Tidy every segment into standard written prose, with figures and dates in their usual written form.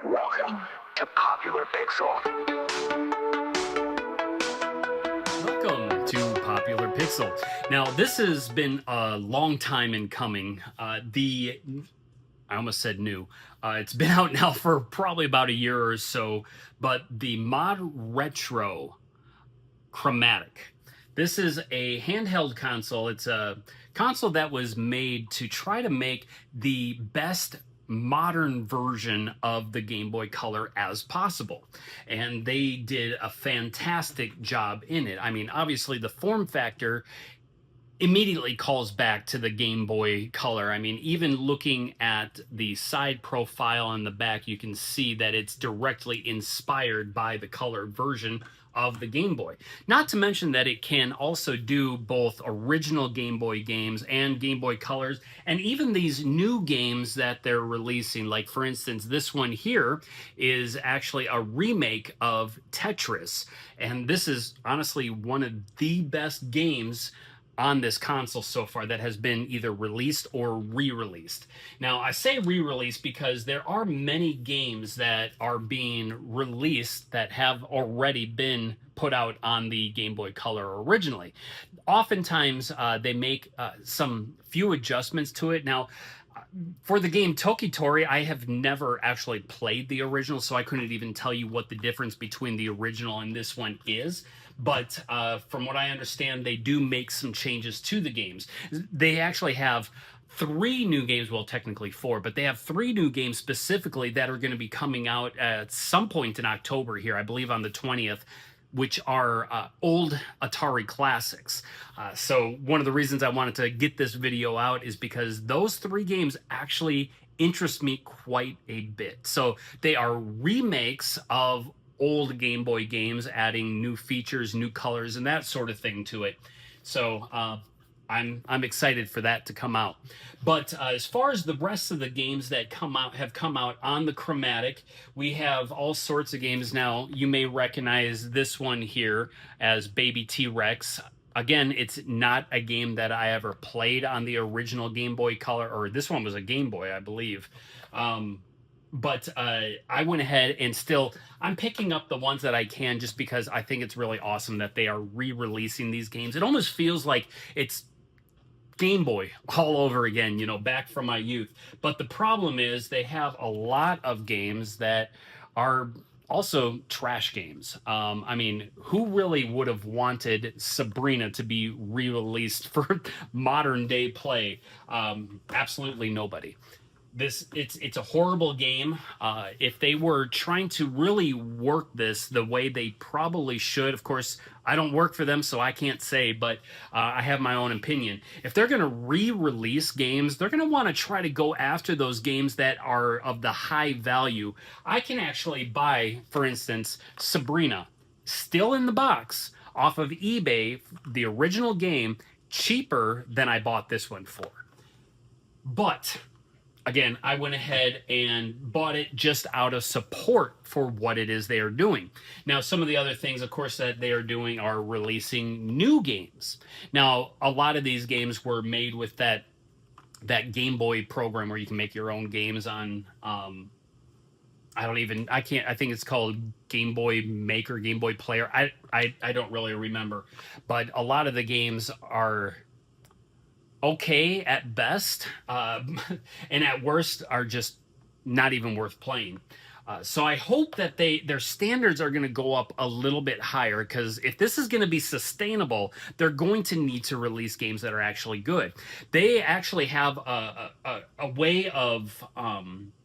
Welcome to Popular Pixel. Welcome to Popular Pixel. Now, this has been a long time in coming. I almost said new. It's been out now for probably about a year or so, but the ModRetro Chromatic. This is a handheld console. It's a console that was made to try to make the best modern version of the Game Boy Color as possible. And they did a fantastic job in it. I mean, obviously, the form factor immediately calls back to the Game Boy Color. I mean, even looking at the side profile on the back, you can see that it's directly inspired by the color version of the Game Boy. Not to mention that it can also do both original Game Boy games and Game Boy Colors, and even these new games that they're releasing. Like, for instance, this one here is actually a remake of Tetris, and this is honestly one of the best games on this console so far that has been either released or re-released. Now, I say re-released because there are many games that are being released that have already been put out on the Game Boy Color originally. Oftentimes, they make some few adjustments to it. Now, for the game Tokitori, I have never actually played the original, so I couldn't even tell you what the difference between the original and this one is. But from what I understand, they do make some changes to the games. They actually have 3 new games, well, technically 4, but they have 3 new games specifically that are going to be coming out at some point in October here, I believe on the 20th, which are old Atari classics. So one of the reasons I wanted to get this video out is because those 3 games actually interest me quite a bit. So they are remakes of old Game Boy games, adding new features, new colors, and that sort of thing to it. So I'm excited for that to come out. But as far as the rest of the games that have come out on the Chromatic, we have all sorts of games now. You may recognize this one here as Baby T-Rex. Again, it's not a game that I ever played on the original Game Boy Color, or this one was a Game Boy, I believe. But I went ahead and I'm picking up the ones that I can just because I think it's really awesome that they are re-releasing these games. It almost feels like it's Game Boy all over again, you know, back from my youth. But the problem is they have a lot of games that are also trash games. I mean, who really would have wanted Sabrina to be re-released for modern day play? Absolutely nobody. It's a horrible game. If they were trying to really work this the way they probably should, of course, I don't work for them, so I can't say, but I have my own opinion. If they're going to re-release games, they're going to want to try to go after those games that are of the high value. I can actually buy, for instance, Sabrina, still in the box, off of eBay, the original game, cheaper than I bought this one for. But again, I went ahead and bought it just out of support for what it is they are doing. Now, some of the other things, of course, that they are doing are releasing new games. Now, a lot of these games were made with that Game Boy program where you can make your own games on, I think it's called Game Boy Maker, Game Boy Player. I don't really remember. But a lot of the games are okay at best, and at worst are just not even worth playing. So I hope that their standards are going to go up a little bit higher, because if this is going to be sustainable, they're going to need to release games that are actually good. They actually have a way of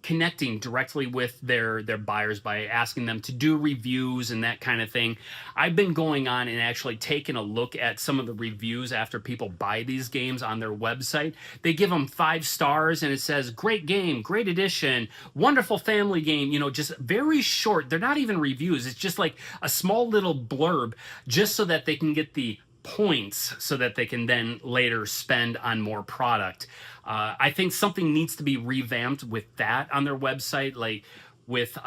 connecting directly with their buyers by asking them to do reviews and that kind of thing. I've been going on and actually taking a look at some of the reviews after people buy these games on their website. They give them 5 stars and it says, great game, great edition, wonderful family game, you know, just very short. They're not even reviews. It's just like a small little blurb just so that they can get the points so that they can then later spend on more product. I think something needs to be revamped with that on their website. Like, with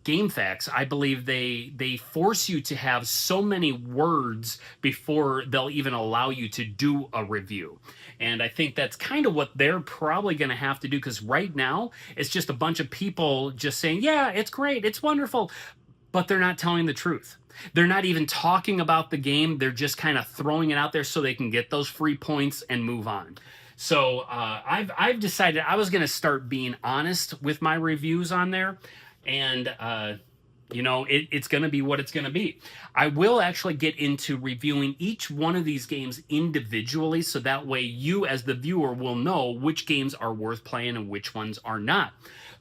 game facts. I believe they force you to have so many words before they'll even allow you to do a review. And I think that's kind of what they're probably going to have to do, because right now it's just a bunch of people just saying, yeah, it's great, it's wonderful, but they're not telling the truth. They're not even talking about the game. They're just kind of throwing it out there so they can get those free points and move on. So I've decided I was going to start being honest with my reviews on there, and it's going to be what it's going to be. I will actually get into reviewing each one of these games individually, so that way you as the viewer will know which games are worth playing and which ones are not.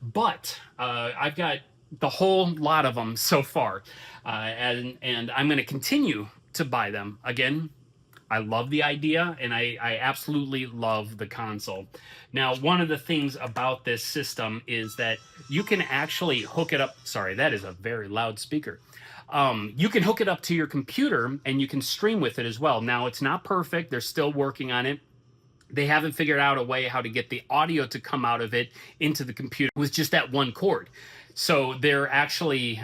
But I've got the whole lot of them so far, and I'm going to continue to buy them. Again, I love the idea, and I absolutely love the console. Now, one of the things about this system is that you can actually hook it up. Sorry, that is a very loud speaker. You can hook it up to your computer, and you can stream with it as well. Now, it's not perfect. They're still working on it. They haven't figured out a way how to get the audio to come out of it into the computer with just that one cord. So they're actually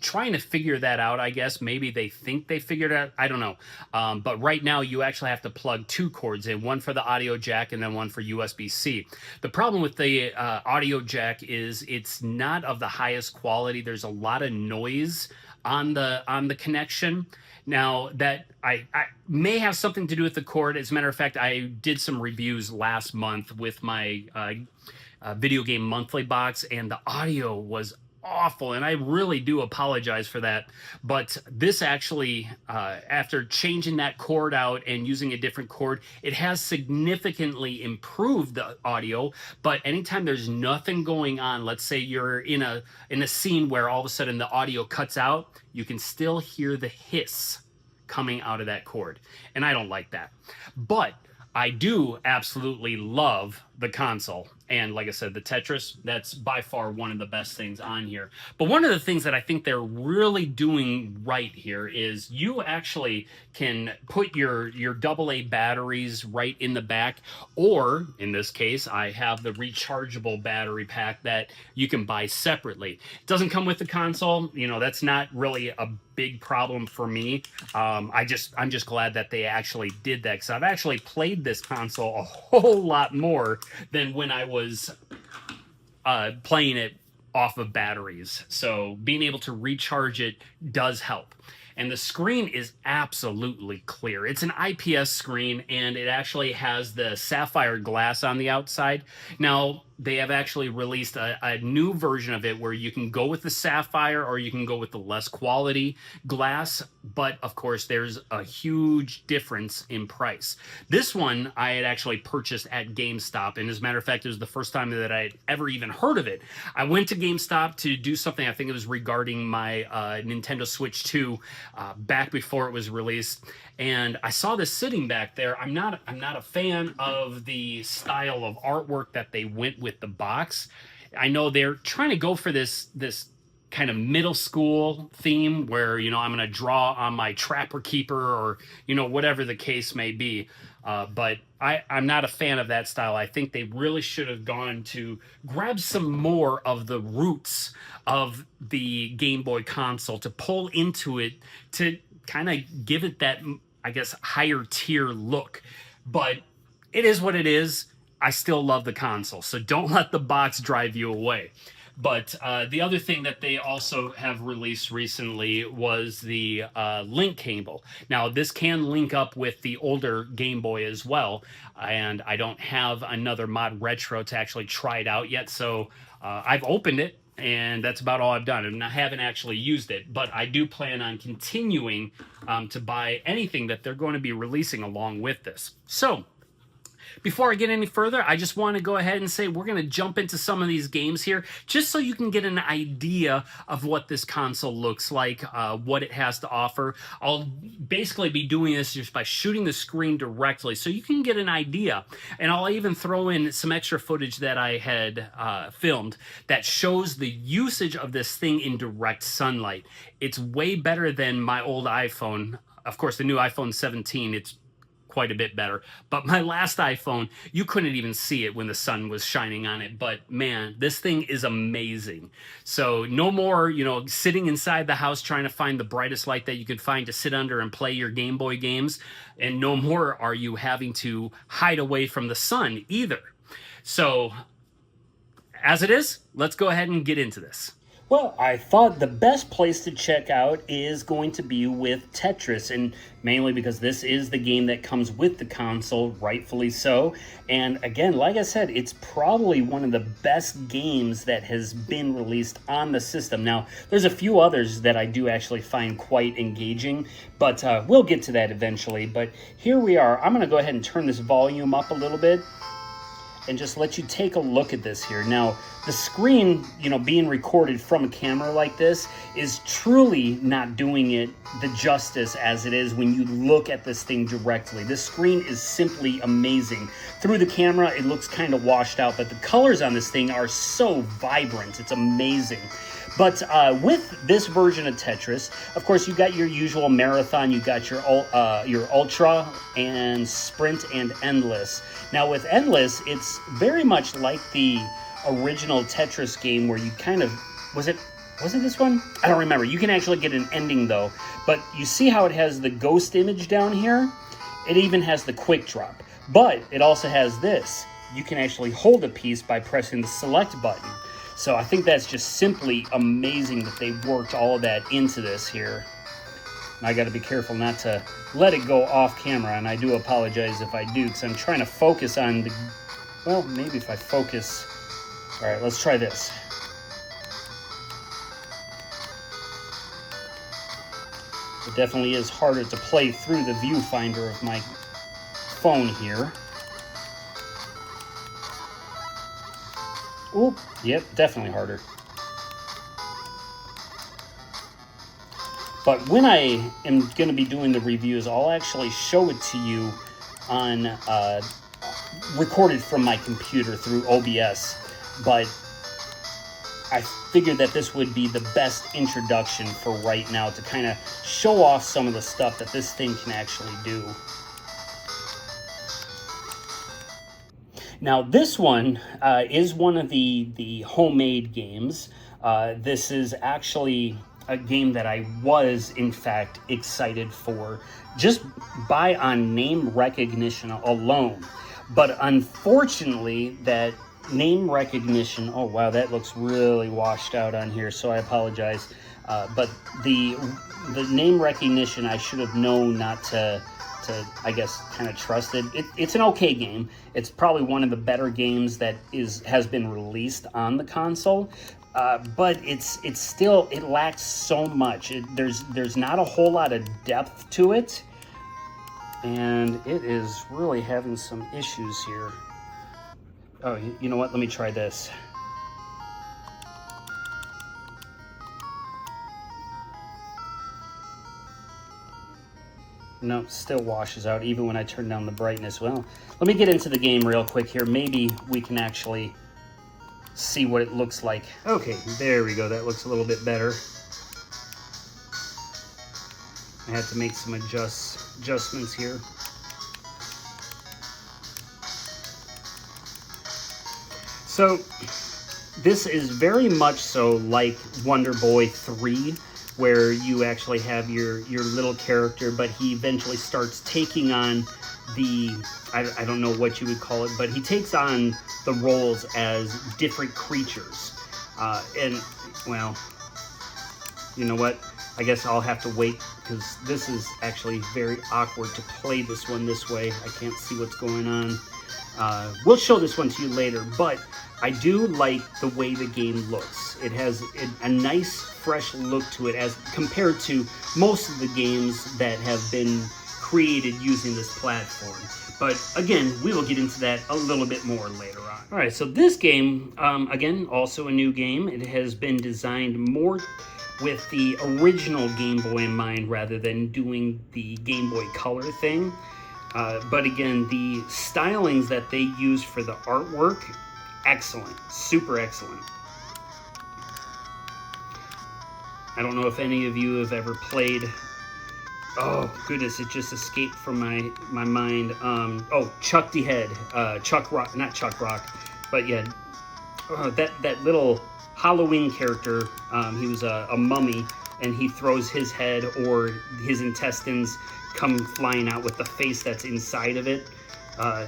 trying to figure that out, I guess. Maybe they think they figured it out. I don't know. But right now, you actually have to plug two cords in, one for the audio jack and then one for USB-C. The problem with the audio jack is it's not of the highest quality. There's a lot of noise on the connection. Now, that I may have something to do with the cord. As a matter of fact, I did some reviews last month with my video game monthly box, and the audio was awful, and I really do apologize for that. But this actually, after changing that cord out and using a different cord, it has significantly improved the audio. But anytime there's nothing going on, let's say you're in a scene where all of a sudden the audio cuts out, you can still hear the hiss coming out of that cord, and I don't like that. But I do absolutely love the console. And like I said, the Tetris, that's by far one of the best things on here. But one of the things that I think they're really doing right here is you actually can put your AA batteries right in the back, or in this case, I have the rechargeable battery pack that you can buy separately. It doesn't come with the console. That's not really a big problem for me. I'm just glad that they actually did that, because I've actually played this console a whole lot more than when I was playing it off of batteries. So being able to recharge it does help. And the screen is absolutely clear. It's an IPS screen, and it actually has the sapphire glass on the outside. Now, they have actually released a new version of it where you can go with the sapphire or you can go with the less quality glass. But of course, there's a huge difference in price. This one I had actually purchased at GameStop. And as a matter of fact, it was the first time that I had ever even heard of it. I went to GameStop to do something. I think it was regarding my Nintendo Switch 2 back before it was released. And I saw this sitting back there. I'm not a fan of the style of artwork that they went with the box. I know they're trying to go for this kind of middle school theme where, I'm going to draw on my Trapper Keeper or, whatever the case may be. But I'm not a fan of that style. I think they really should have gone to grab some more of the roots of the Game Boy console to pull into it to kind of give it that, I guess, higher tier look. But it is what it is. I still love the console, so don't let the box drive you away. But the other thing that they also have released recently was the link cable. Now, this can link up with the older Game Boy as well, and I don't have another ModRetro to actually try it out yet, so I've opened it, and that's about all I've done, and I haven't actually used it. But I do plan on continuing to buy anything that they're going to be releasing along with this. So, before I get any further, I just want to go ahead and say we're going to jump into some of these games here, just so you can get an idea of what this console looks like, what it has to offer. I'll basically be doing this just by shooting the screen directly, so you can get an idea. And I'll even throw in some extra footage that I had filmed that shows the usage of this thing in direct sunlight. It's way better than my old iPhone. Of course, the new iPhone 17, it's quite a bit better. But my last iPhone, you couldn't even see it when the sun was shining on it. But man, this thing is amazing. So no more, you know, sitting inside the house trying to find the brightest light that you could find to sit under and play your Game Boy games. And no more are you having to hide away from the sun either. So as it is, let's go ahead and get into this. Well, I thought the best place to check out is going to be with Tetris, and mainly because this is the game that comes with the console, rightfully so. And again, like I said, it's probably one of the best games that has been released on the system. Now, there's a few others that I do actually find quite engaging, but we'll get to that eventually. But here we are. I'm going to go ahead and turn this volume up a little bit and just let you take a look at this here. Now, the screen, you know, being recorded from a camera like this is truly not doing it the justice as it is when you look at this thing directly. This screen is simply amazing. Through the camera, it looks kind of washed out, but the colors on this thing are so vibrant. It's amazing. But with this version of Tetris, of course, you got your usual marathon, you got your ultra and sprint and endless. Now with endless, it's very much like the original Tetris game where you kind of, was it this one? I don't remember. You can actually get an ending though, but you see how it has the ghost image down here? It even has the quick drop, but it also has this. You can actually hold a piece by pressing the select button. So I think that's just simply amazing that they worked all of that into this here. And I got to be careful not to let it go off camera, and I do apologize if I do, because I'm trying to focus on the, well, maybe if I focus. All right, let's try this. It definitely is harder to play through the viewfinder of my phone here. Oh, yep, definitely harder. But when I am going to be doing the reviews, I'll actually show it to you on recorded from my computer through OBS. But I figured that this would be the best introduction for right now to kind of show off some of the stuff that this thing can actually do. Now, this one is one of the homemade games. This is actually a game that I was, in fact, excited for just on name recognition alone. But unfortunately, that name recognition, oh wow, that looks really washed out on here, so I apologize. But the name recognition, I should have known not to I guess, kind of trusted. It's an okay game. It's probably one of the better games that has been released on the console, but it's still, it lacks so much. There's not a whole lot of depth to it, and it is really having some issues here. Oh, you know what? Let me try this. No, still washes out even when I turn down the brightness. Well, let me get into the game real quick here. Maybe we can actually see what it looks like. Okay, there we go. That looks a little bit better. I had to make some adjustments here. So this is very much so like Wonder Boy 3, where you actually have your little character, but he eventually starts taking on the, I don't know what you would call it, but he takes on the roles as different creatures. And, well, you know what? I guess I'll have to wait, because this is actually very awkward to play this one this way. I can't see what's going on. We'll show this one to you later, but I do like the way the game looks. It has a nice, fresh look to it as compared to most of the games that have been created using this platform. But again, we will get into that a little bit more later on. All right, so this game, again, also a new game. It has been designed more with the original Game Boy in mind rather than doing the Game Boy Color thing. But again, the stylings that they use for the artwork, excellent, super excellent. I don't know if any of you have ever played Oh goodness, it just escaped from my mind. Oh, Chuck D Head, Chuck Rock, not Chuck Rock, but yeah, that little Halloween character. He was a mummy, and he throws his head or his intestines come flying out with the face that's inside of it.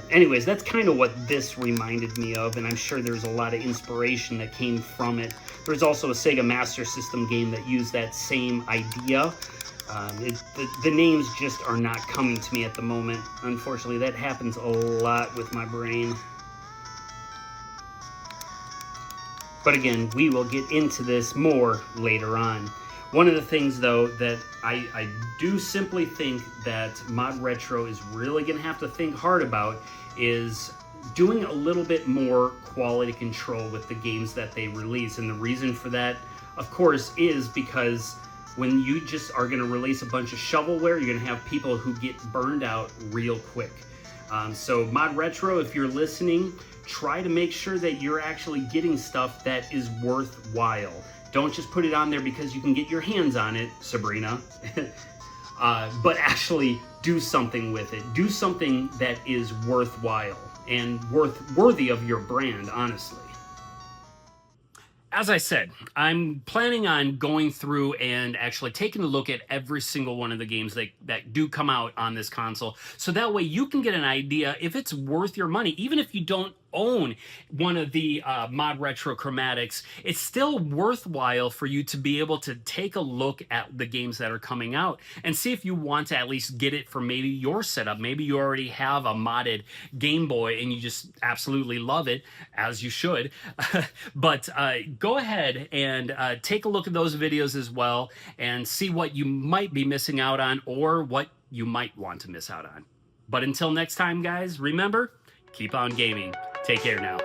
Anyways, that's kind of what this reminded me of, and I'm sure there's a lot of inspiration that came from it. There's also a Sega Master System game that used that same idea. The names just are not coming to me at the moment. Unfortunately, that happens a lot with my brain. But again, we will get into this more later on. One of the things, though, that I do simply think that ModRetro is really going to have to think hard about is doing a little bit more quality control with the games that they release. And the reason for that, of course, is because when you just are going to release a bunch of shovelware, you're going to have people who get burned out real quick. So ModRetro, if you're listening, try to make sure that you're actually getting stuff that is worthwhile. Don't just put it on there because you can get your hands on it, Sabrina. But actually do something with it. Do something that is worthwhile and worthy of your brand, honestly. As I said, I'm planning on going through and actually taking a look at every single one of the games that do come out on this console. So that way you can get an idea if it's worth your money. Even if you don't own one of the ModRetro Chromatics, it's still worthwhile for you to be able to take a look at the games that are coming out and see if you want to at least get it for maybe your setup. Maybe you already have a modded Game Boy and you just absolutely love it, as you should. But go ahead and take a look at those videos as well and see what you might be missing out on or what you might want to miss out on. But until next time, guys, remember, keep on gaming. Take care now.